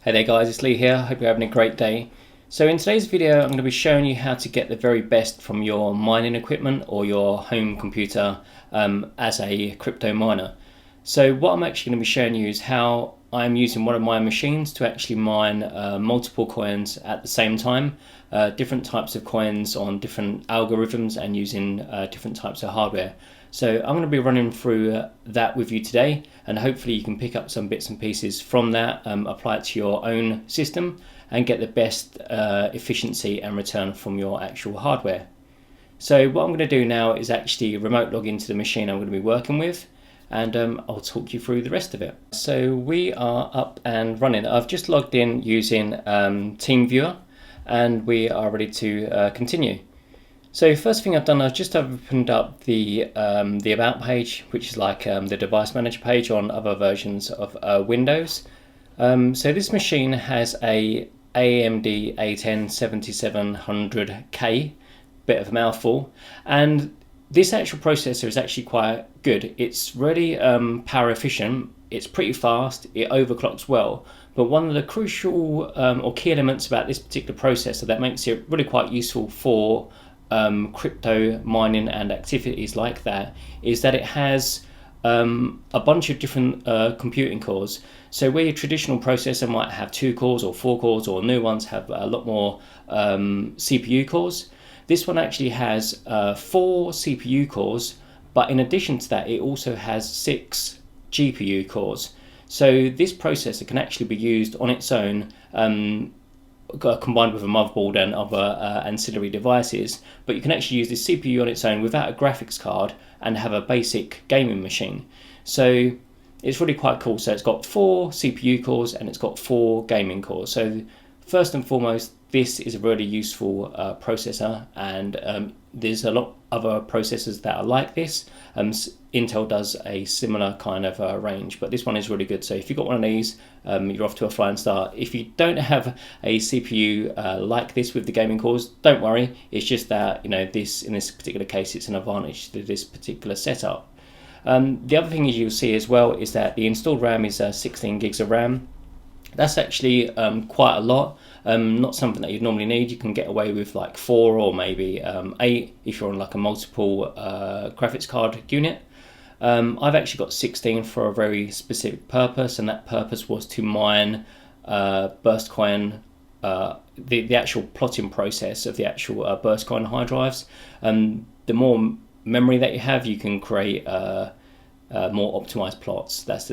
Hey there guys, it's Lee here. Hope you're having a great day. So in today's video I'm going to be showing you how to get the very best from your mining equipment or your home computer as a crypto miner. So what I'm actually going to be showing you is how I'm using one of my machines to actually mine multiple coins at the same time, different types of coins on different algorithms and using different types of hardware. So I'm going to be running through that with you today, and hopefully you can pick up some bits and pieces from that, apply it to your own system and get the best efficiency and return from your actual hardware. So what I'm going to do now is actually remote log into the machine I'm going to be working with, and I'll talk you through the rest of it. So we are up and running. I've just logged in using TeamViewer and we are ready to continue. So first thing I've done, I've just opened up the About page, which is like the device manager page on other versions of Windows. So this machine has a AMD A10 7700K, bit of a mouthful, and this actual processor is actually quite good. It's really power efficient, it's pretty fast, it overclocks well, but one of the crucial or key elements about this particular processor that makes it really quite useful for crypto mining and activities like that is that it has a bunch of different computing cores. So where your traditional processor might have 2 cores or 4 cores, or new ones have a lot more CPU cores, this one actually has 4 CPU cores, but in addition to that it also has 6 GPU cores. So this processor can actually be used on its own, combined with a motherboard and other ancillary devices, but you can actually use this CPU on its own without a graphics card and have a basic gaming machine. So it's really quite cool. So it's got 4 CPU cores and it's got 4 gaming cores. So first and foremost, this is a really useful processor, and there's a lot of other processors that are like this. Intel does a similar kind of range, but this one is really good. So if you've got one of these, you're off to a flying start. If you don't have a CPU like this with the gaming cores, don't worry. It's just that, this in this particular case, it's an advantage to this particular setup. The other thing you'll see as well is that the installed RAM is 16 gigs of RAM. That's actually quite a lot. Not something that you'd normally need. You can get away with like 4 or maybe 8 if you're on like a multiple graphics card unit. I've actually got 16 for a very specific purpose, and that purpose was to mine Burstcoin, the actual plotting process of the actual Burstcoin hard drives. The more memory that you have, you can create more optimized plots. That's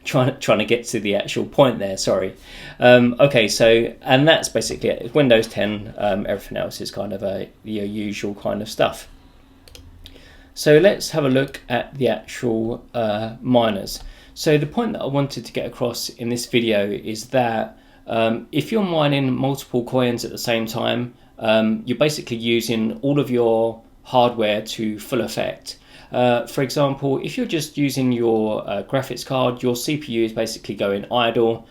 trying to get to the actual point there. Sorry. Okay, so and that's basically it. It's Windows 10. Everything else is kind of your usual kind of stuff. So let's have a look at the actual miners. So the point that I wanted to get across in this video is that if you're mining multiple coins at the same time, you're basically using all of your hardware to full effect. For example, if you're just using your graphics card, your CPU is basically going idle.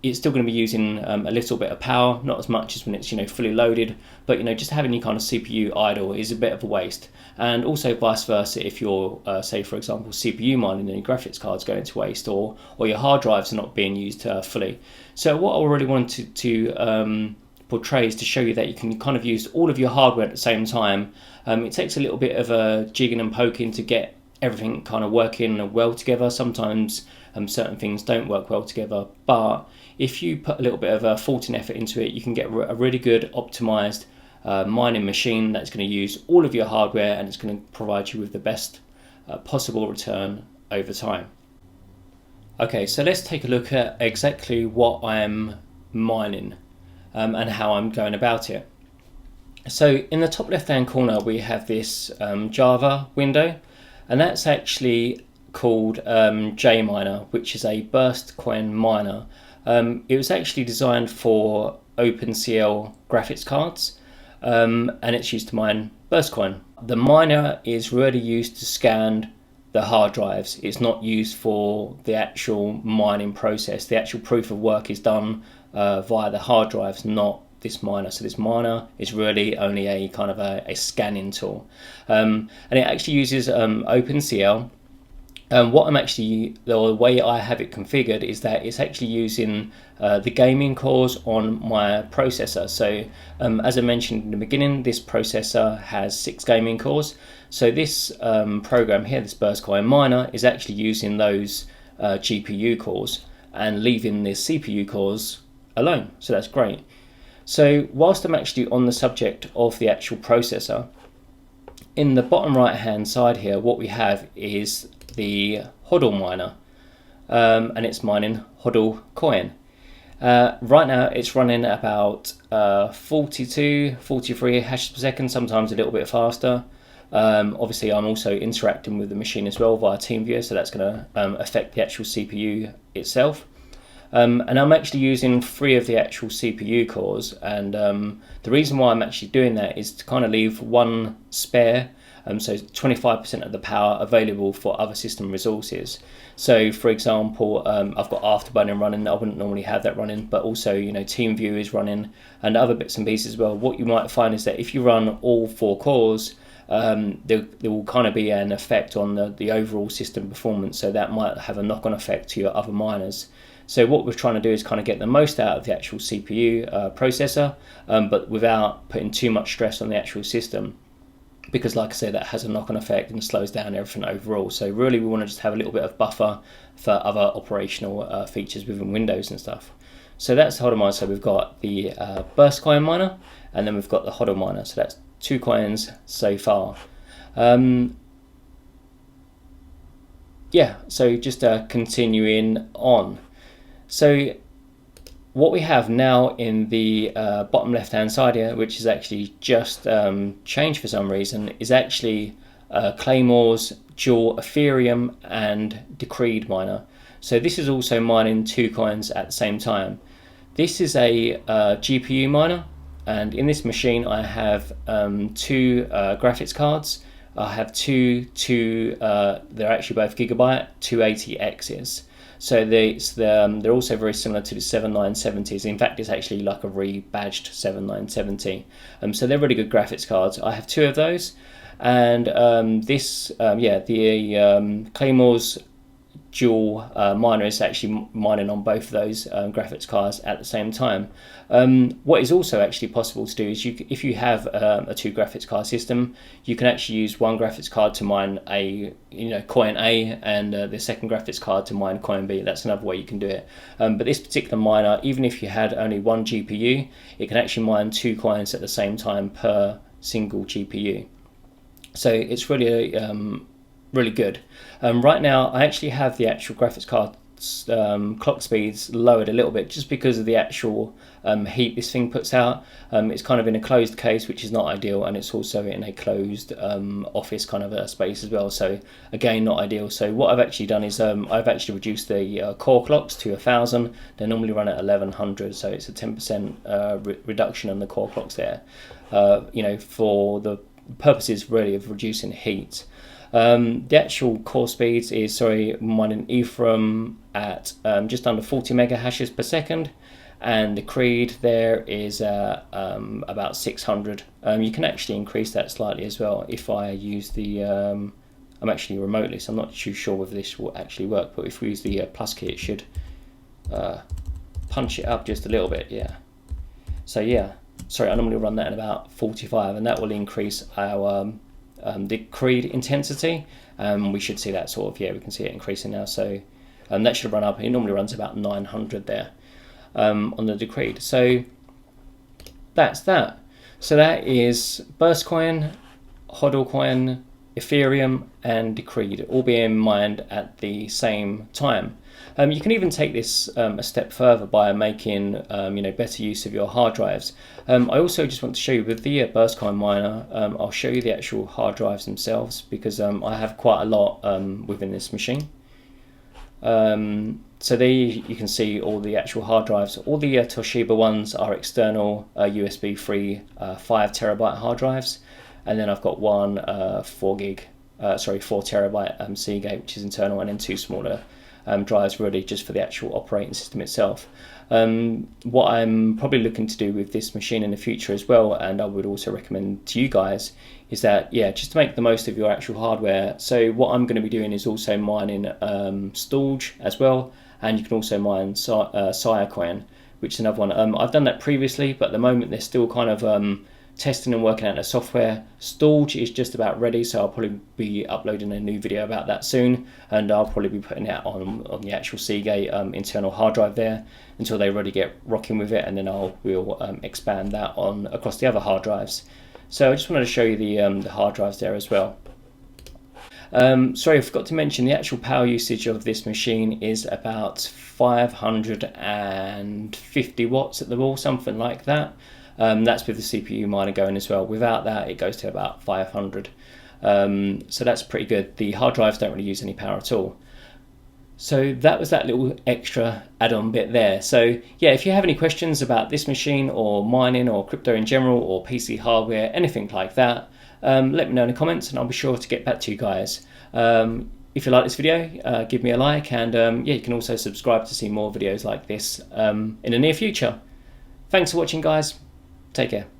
It's still going to be using a little bit of power, not as much as when it's fully loaded, but just having your kind of CPU idle is a bit of a waste. And also vice versa, if you're say for example CPU mining and your graphics card's going to waste, or your hard drives are not being used fully. So what I really wanted to portray is to show you that you can kind of use all of your hardware at the same time. It takes a little bit of a jigging and poking to get everything kind of working well together. Sometimes certain things don't work well together, but if you put a little bit of thought and effort into it, you can get a really good optimized mining machine that's going to use all of your hardware, and it's going to provide you with the best possible return over time. Okay, so let's take a look at exactly what I'm mining and how I'm going about it. So in the top left hand corner we have this Java window, and that's actually called JMiner, which is a Burstcoin miner. It was actually designed for OpenCL graphics cards, and it's used to mine Burstcoin. The miner is really used to scan the hard drives. It's not used for the actual mining process. The actual proof of work is done via the hard drives, not this miner. So this miner is really only a kind of a scanning tool, and it actually uses OpenCL What I'm actually, the way I have it configured is that it's actually using the gaming cores on my processor. So as I mentioned in the beginning, this processor has 6 gaming cores. So this program here, this burst coin miner, is actually using those GPU cores and leaving the CPU cores alone. So that's great. So whilst I'm actually on the subject of the actual processor, in the bottom right hand side here, what we have is the HODL miner, and it's mining HODL coin. Right now it's running about 42, 43 hashes per second, sometimes a little bit faster. Obviously I'm also interacting with the machine as well via TeamViewer, so that's going to affect the actual CPU itself. And I'm actually using 3 of the actual CPU cores, and the reason why I'm actually doing that is to kind of leave one spare, so 25% of the power available for other system resources. So for example, I've got Afterburner running. I wouldn't normally have that running, but also, you know, TeamViewer is running and other bits and pieces as well. What you might find is that if you run all 4 cores, there will kind of be an effect on the overall system performance, so that might have a knock-on effect to your other miners. So what we're trying to do is kind of get the most out of the actual CPU processor, but without putting too much stress on the actual system, because like I said, that has a knock-on effect and slows down everything overall. So really we want to just have a little bit of buffer for other operational features within Windows and stuff. So that's the HODL miner. So we've got the burst coin miner, and then we've got the HODL miner. So that's 2 coins so far. Yeah, so just continuing on. So what we have now in the bottom left hand side here, which is actually just changed for some reason, is actually Claymore's dual Ethereum and Decreed miner. So this is also mining 2 coins at the same time. This is a GPU miner, and in this machine I have 2 graphics cards. I have two they're actually both gigabyte 280Xs. So they're also very similar to the 7970s. In fact, it's actually like a rebadged 7970. So they're really good graphics cards. I have 2 of those, and the Claymore's dual miner is actually mining on both of those graphics cards at the same time. What is also actually possible to do is if you have a 2 graphics card system, you can actually use one graphics card to mine coin A, and the second graphics card to mine coin B. That's another way you can do it. But this particular miner, even if you had only one GPU, it can actually mine 2 coins at the same time per single GPU. So it's really really good. Right now I actually have the actual graphics card clock speeds lowered a little bit, just because of the actual heat this thing puts out. It's kind of in a closed case, which is not ideal, and it's also in a closed office kind of a space as well, so again not ideal. So what I've actually done is I've actually reduced the core clocks to 1000. They normally run at 1100, so it's a 10% reduction on the core clocks there, for the purposes really of reducing heat. The actual core speeds is mining Ethereum at just under 40 mega hashes per second, and the Creed there is about 600. You can actually increase that slightly as well if I use the I'm actually remotely, so I'm not too sure whether this will actually work, but if we use the plus key, it should punch it up just a little bit. Yeah, so yeah, I normally run that at about 45, and that will increase our the Creed intensity. We should see that we can see it increasing now. So that should run up. It normally runs about 900 there on the Decreed. So that's that. So that is Burst Coin, HODL Coin, Ethereum, and Decreed all being mined at the same time. You can even take this a step further by making better use of your hard drives. I also just want to show you with the Burst Coin miner, I'll show you the actual hard drives themselves, because I have quite a lot within this machine. So there you can see all the actual hard drives. All the Toshiba ones are external USB 3 5 terabyte hard drives, and then I've got one 4 terabyte Seagate, which is internal, and then 2 smaller drives really just for the actual operating system itself. What I'm probably looking to do with this machine in the future as well, and I would also recommend to you guys, is that just to make the most of your actual hardware. So what I'm going to be doing is also mining Storj as well, and you can also mine Siacoin, which is another one. I've done that previously, but at the moment they're still kind of testing and working out the software. Storj is just about ready, so I'll probably be uploading a new video about that soon, and I'll probably be putting that on the actual Seagate internal hard drive there until they really get rocking with it, and then we'll expand that on across the other hard drives. So I just wanted to show you the hard drives there as well. Sorry, I forgot to mention the actual power usage of this machine is about 550 watts at the wall, something like that. That's with the CPU miner going as well. Without that, it goes to about 500. So that's pretty good. The hard drives don't really use any power at all. So that was that little extra add-on bit there. So yeah, if you have any questions about this machine or mining or crypto in general or PC hardware, anything like that, let me know in the comments and I'll be sure to get back to you guys. If you like this video, give me a like, and you can also subscribe to see more videos like this in the near future. Thanks for watching, guys. Take care.